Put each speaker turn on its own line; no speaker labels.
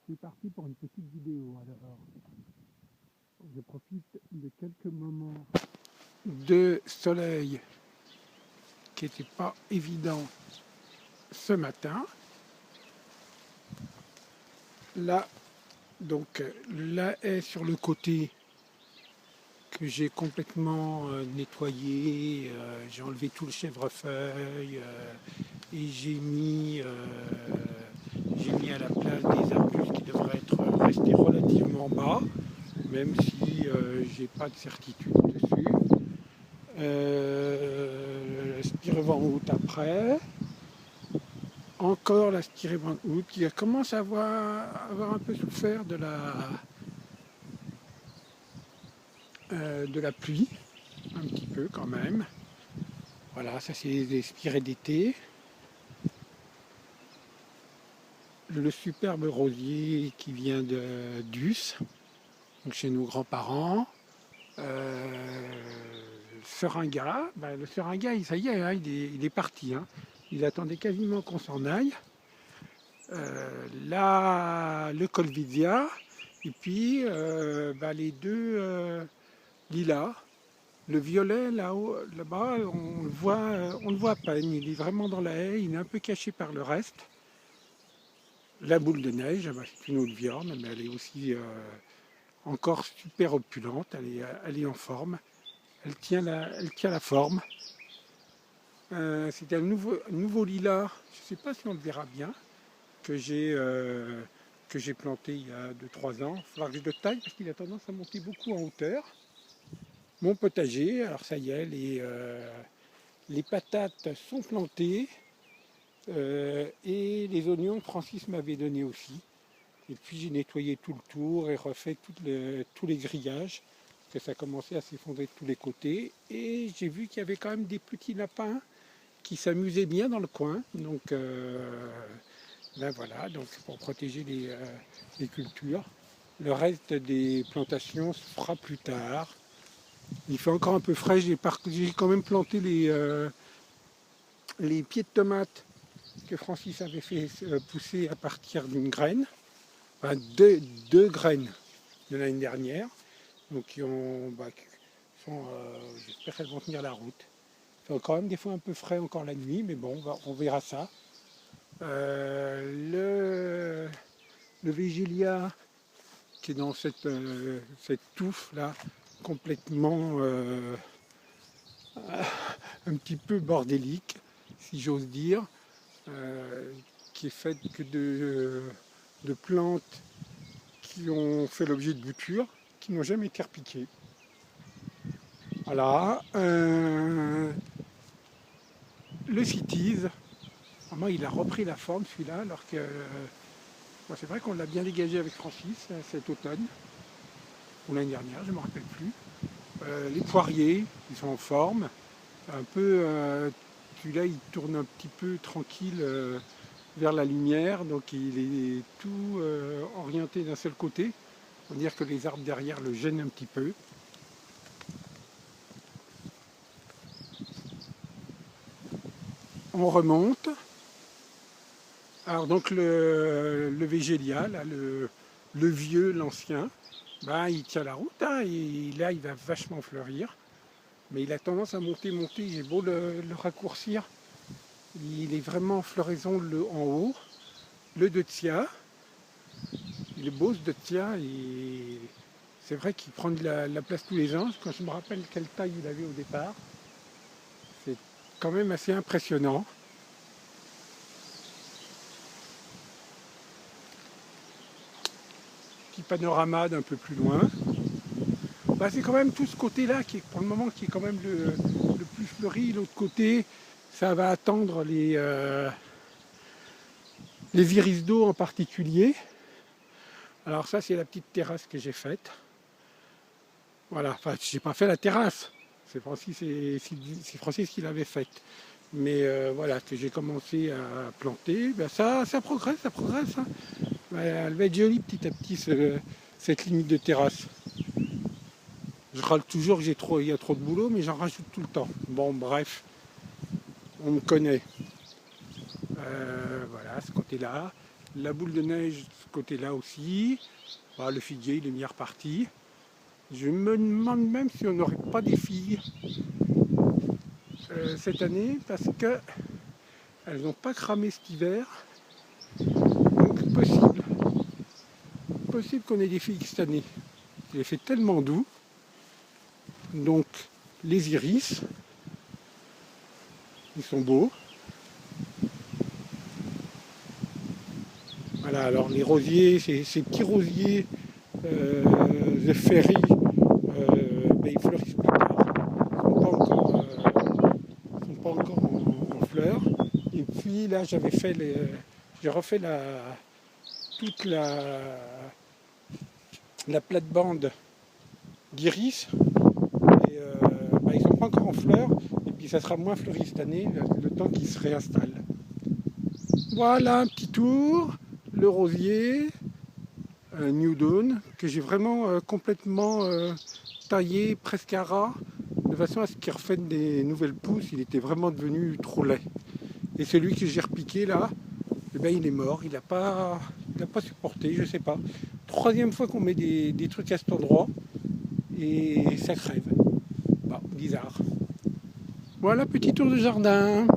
suis parti pour une petite vidéo. Alors, je profite de quelques moments de soleil qui n'était pas évident ce matin. Là, donc, la haie sur le côté que j'ai complètement nettoyé, j'ai enlevé tout le chèvrefeuille et j'ai mis à la place des arbustes qui devraient être restés relativement bas, même si j'ai pas de certitude dessus. La Styrevent août après, encore la Styrevent août qui commence à avoir un peu souffert de la pluie, un petit peu quand même. Voilà, ça c'est les spirées d'été. Le superbe rosier qui vient de d'Us, donc chez nos grands-parents. Seringa, le seringa, ça y est, hein, il est parti. Hein. Il attendait quasiment qu'on s'en aille. Là, le colvizia, et puis les deux lilas. Le violet, là-haut, là-bas, on le voit à peine. Il est vraiment dans la haie, il est un peu caché par le reste. La boule de neige, c'est une autre viande, mais elle est aussi encore super opulente. Elle est en forme. Elle tient la forme. C'est un nouveau lilas, je ne sais pas si on le verra bien, que j'ai planté il y a 2-3 ans. Il va falloir que je le taille parce qu'il a tendance à monter beaucoup en hauteur. Mon potager, alors ça y est, les patates sont plantées et les oignons, Francis m'avait donné aussi. Et puis j'ai nettoyé tout le tour et refait tous les grillages, parce que ça commençait à s'effondrer de tous les côtés. Et j'ai vu qu'il y avait quand même des petits lapins qui s'amusaient bien dans le coin. Donc ben voilà, donc pour protéger les cultures. Le reste des plantations se fera plus tard. Il fait encore un peu frais, j'ai quand même planté les pieds de tomates que Francis avait fait pousser à partir d'une graine, enfin deux graines de l'année dernière, donc j'espère qu'elles vont tenir la route. Il fait quand même des fois un peu frais encore la nuit, mais bon, on verra ça. Le Végélia qui est dans cette touffe là, complètement un petit peu bordélique, si j'ose dire, qui est faite que de plantes qui ont fait l'objet de boutures, qui n'ont jamais été repiquées. Voilà. Le Cities, moi il a repris la forme celui-là, alors que c'est vrai qu'on l'a bien dégagé avec Francis cet automne, ou l'année dernière, je ne me rappelle plus. Les poiriers, ils sont en forme. Un peu, celui-là il tourne un petit peu tranquille vers la lumière, donc il est tout orienté d'un seul côté. On va dire que les arbres derrière le gênent un petit peu. On remonte. Alors donc le Végélia, là, le vieux, l'ancien, il tient la route, hein, et là il va vachement fleurir. Mais il a tendance à monter, j'ai beau le raccourcir, il est vraiment en floraison en haut. Le Deutzia, il est beau ce Deutzia, et c'est vrai qu'il prend de la place tous les ans. Quand je me rappelle quelle taille il avait au départ, c'est quand même assez impressionnant. Petit panorama d'un peu plus loin. C'est quand même tout ce côté-là qui est pour le moment qui est quand même le plus fleuri. L'autre côté, ça va attendre les iris d'eau en particulier. Alors ça, c'est la petite terrasse que j'ai faite. Voilà, enfin, j'ai pas fait la terrasse. C'est Francis qui l'avait faite. Mais voilà, que j'ai commencé à planter. Ça progresse, ça progresse. Hein. Elle va être jolie petit à petit, cette limite de terrasse. Je râle toujours il y a trop de boulot, mais j'en rajoute tout le temps. Bon, bref, on me connaît. Voilà, ce côté-là. La boule de neige de ce côté-là aussi. Bah, le figuier, il est bien reparti. Je me demande même si on n'aurait pas des figues cette année parce que elles n'ont pas cramé cet hiver. Donc possible qu'on ait des figues cette année. Il fait tellement doux. Donc les iris, ils sont beaux. Voilà, alors les rosiers, ces petits rosiers The Ferry, ben, ils fleurissent plus tard. Ils sont pas encore en fleurs. Et puis là, j'ai refait toute la plate-bande d'iris. Et ben, ils sont pas encore en fleurs. Et puis ça sera moins fleuri cette année, le temps qu'ils se réinstallent. Voilà un petit tour. Le rosier, New Dawn, que j'ai vraiment complètement taillé presque à ras, de façon à ce qu'il refait des nouvelles pousses. Il était vraiment devenu trop laid. Et celui que j'ai repiqué là, eh ben, il est mort, il n'a pas supporté, je sais pas. Troisième fois qu'on met des trucs à cet endroit, et ça crève. Bon, bizarre. Voilà, petit tour de jardin.